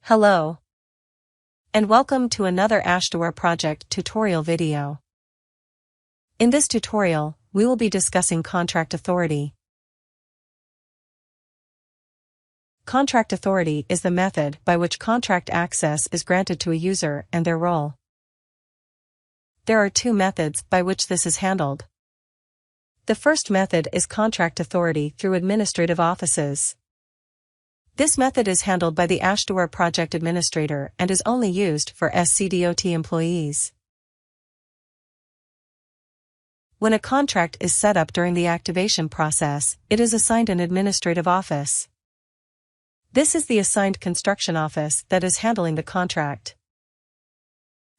Hello, and welcome to another AASHTOWare project tutorial video. In this tutorial, we will be discussing contract authority. Contract authority is the method by which contract access is granted to a user and their role. There are two methods by which this is handled. The first method is contract authority through administrative offices. This method is handled by the AASHTOWare project administrator and is only used for SCDOT employees. When a contract is set up during the activation process, it is assigned an administrative office. This is the assigned construction office that is handling the contract.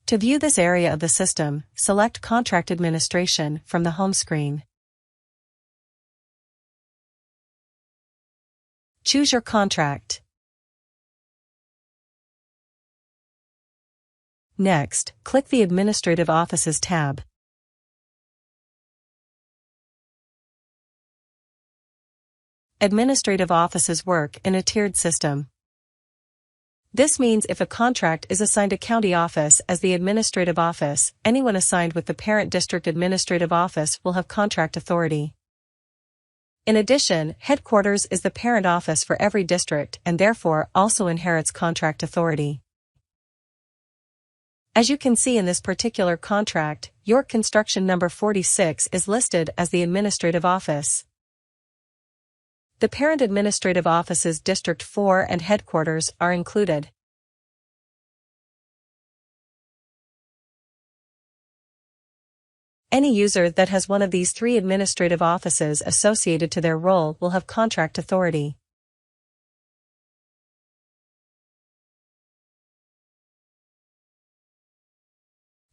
To view this area of the system, select Contract Administration from the home screen. Choose your contract. Next, click the Administrative Offices tab. Administrative offices work in a tiered system. This means if a contract is assigned a county office as the administrative office, anyone assigned with the parent district administrative office will have contract authority. In addition, headquarters is the parent office for every district and therefore also inherits contract authority. As you can see in this particular contract, York Construction number 46 is listed as the administrative office. The parent administrative office's District 4 and headquarters are included. Any user that has one of these three administrative offices associated to their role will have contract authority.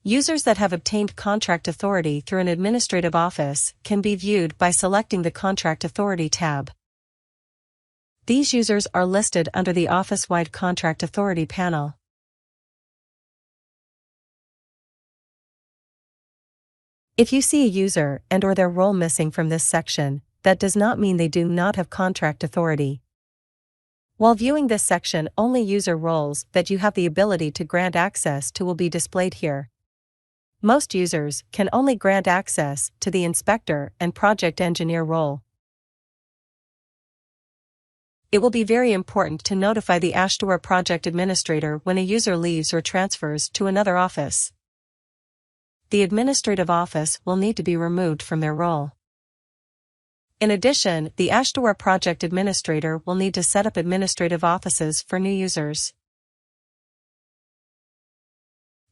Users that have obtained contract authority through an administrative office can be viewed by selecting the Contract Authority tab. These users are listed under the Office-wide Contract Authority panel. If you see a user and/or their role missing from this section, that does not mean they do not have contract authority. While viewing this section, only user roles that you have the ability to grant access to will be displayed here. Most users can only grant access to the inspector and project engineer role. It will be very important to notify the AASHTOWare project administrator when a user leaves or transfers to another office. The administrative office will need to be removed from their role. In addition, the AASHTOWare project administrator will need to set up administrative offices for new users.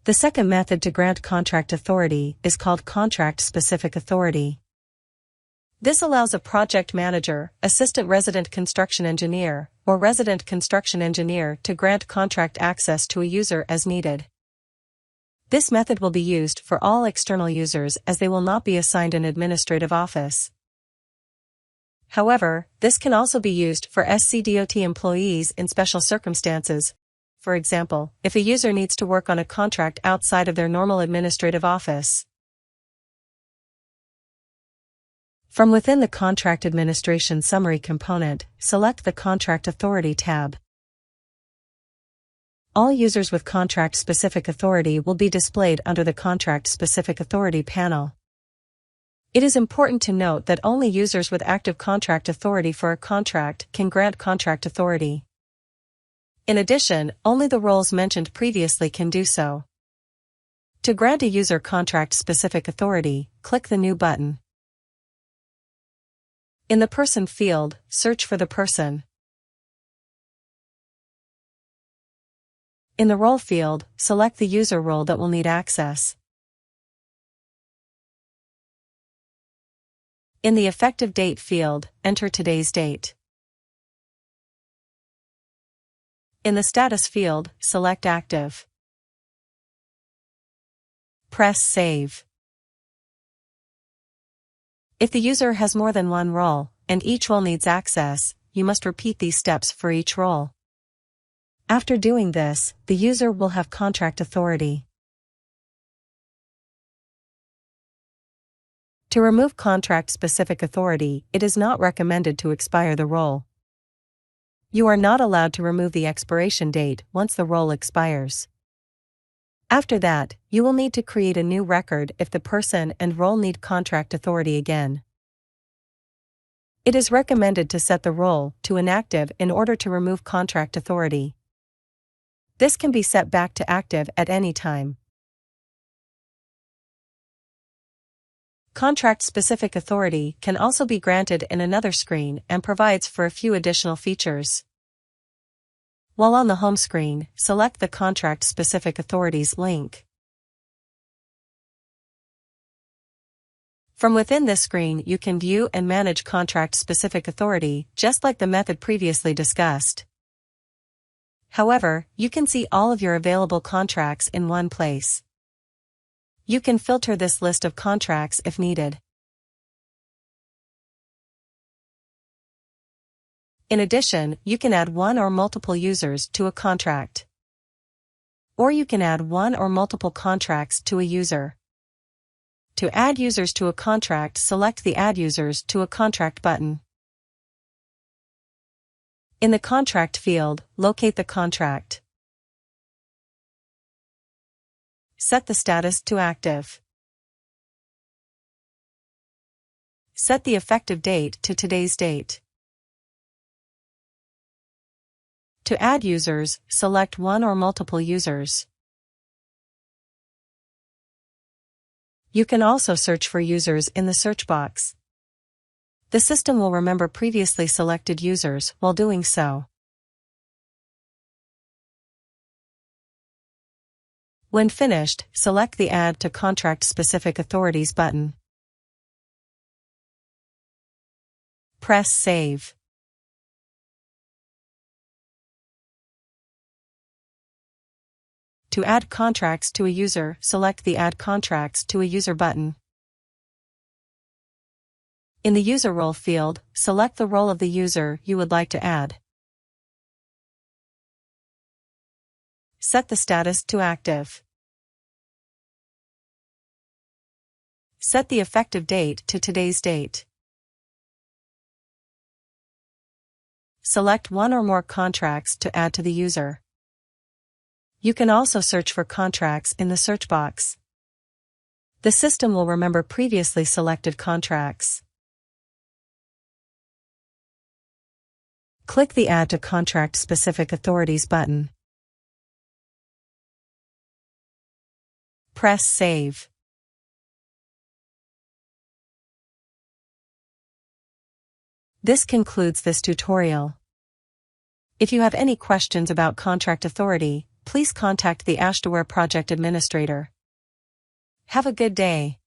The second method to grant contract authority is called contract-specific authority. This allows a project manager, assistant resident construction engineer, or resident construction engineer to grant contract access to a user as needed. This method will be used for all external users as they will not be assigned an administrative office. However, this can also be used for SCDOT employees in special circumstances. For example, if a user needs to work on a contract outside of their normal administrative office. From within the Contract Administration Summary component, select the Contract Authority tab. All users with contract-specific authority will be displayed under the Contract-Specific Authority panel. It is important to note that only users with active contract authority for a contract can grant contract authority. In addition, only the roles mentioned previously can do so. To grant a user contract-specific authority, click the New button. In the Person field, search for the person. In the Role field, select the user role that will need access. In the Effective Date field, enter today's date. In the Status field, select Active. Press Save. If the user has more than one role, and each role needs access, you must repeat these steps for each role. After doing this, the user will have contract authority. To remove contract-specific authority, it is not recommended to expire the role. You are not allowed to remove the expiration date once the role expires. After that, you will need to create a new record if the person and role need contract authority again. It is recommended to set the role to inactive in order to remove contract authority. This can be set back to active at any time. Contract-specific authority can also be granted in another screen and provides for a few additional features. While on the home screen, select the Contract-specific authorities link. From within this screen you can view and manage contract-specific authority, just like the method previously discussed. However, you can see all of your available contracts in one place. You can filter this list of contracts if needed. In addition, you can add one or multiple users to a contract. Or you can add one or multiple contracts to a user. To add users to a contract, select the Add Users to a Contract button. In the Contract field, locate the contract. Set the status to active. Set the effective date to today's date. To add users, select one or multiple users. You can also search for users in the search box. The system will remember previously selected users while doing so. When finished, select the Add to Contract-specific authorities button. Press Save. To add contracts to a user, select the Add Contracts to a User button. In the User Role field, select the role of the user you would like to add. Set the status to active. Set the effective date to today's date. Select one or more contracts to add to the user. You can also search for contracts in the search box. The system will remember previously selected contracts. Click the Add to Contract-specific authorities button. Press Save. This concludes this tutorial. If you have any questions about contract authority, please contact the AASHTOWare project administrator. Have a good day.